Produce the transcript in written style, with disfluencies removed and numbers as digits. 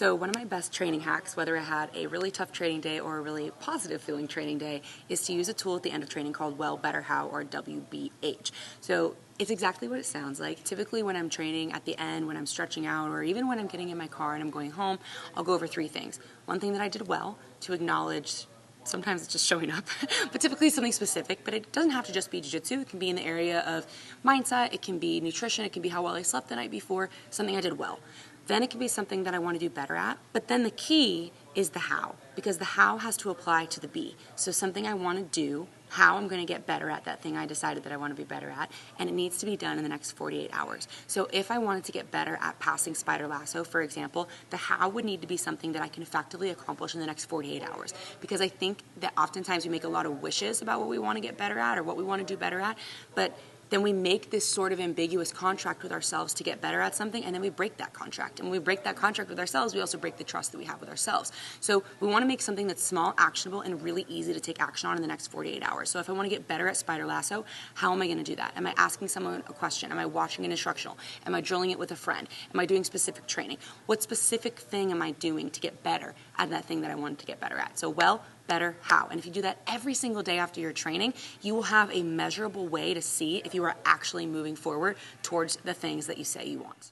So one of my best training hacks, whether I had a really tough training day or a really positive feeling training day, is to use a tool at the end of training called Well, Better, How, or WBH. So it's exactly what it sounds like. Typically when I'm training at the end, when I'm stretching out, or even when I'm getting in my car and I'm going home, I'll go over three things. One thing that I did well, to acknowledge. Sometimes it's just showing up, but typically something specific. But it doesn't have to just be jiu-jitsu. It can be in the area of mindset. It can be nutrition. It can be how well I slept the night before, something I did well. Then it can be something that I want to do better at. But then the key is the how, because the how has to apply to the be. So something I want to do, how I'm going to get better at that thing I decided that I want to be better at, and it needs to be done in the next 48 hours. So if I wanted to get better at passing spider lasso, for example, the how would need to be something that I can effectively accomplish in the next 48 hours. Because I think that oftentimes we make a lot of wishes about what we want to get better at or what we want to do better at, but then we make this sort of ambiguous contract with ourselves to get better at something, and then we break that contract. And when we break that contract with ourselves, we also break the trust that we have with ourselves. So we want to make something that's small, actionable, and really easy to take action on in the next 48 hours. So if I want to get better at spider lasso, how am I going to do that? Am I asking someone a question? Am I watching an instructional? Am I drilling it with a friend? Am I doing specific training? What specific thing am I doing to get better at that thing that I wanted to get better at? So well, better, how. And if you do that every single day after your training, you will have a measurable way to see if you are actually moving forward towards the things that you say you want.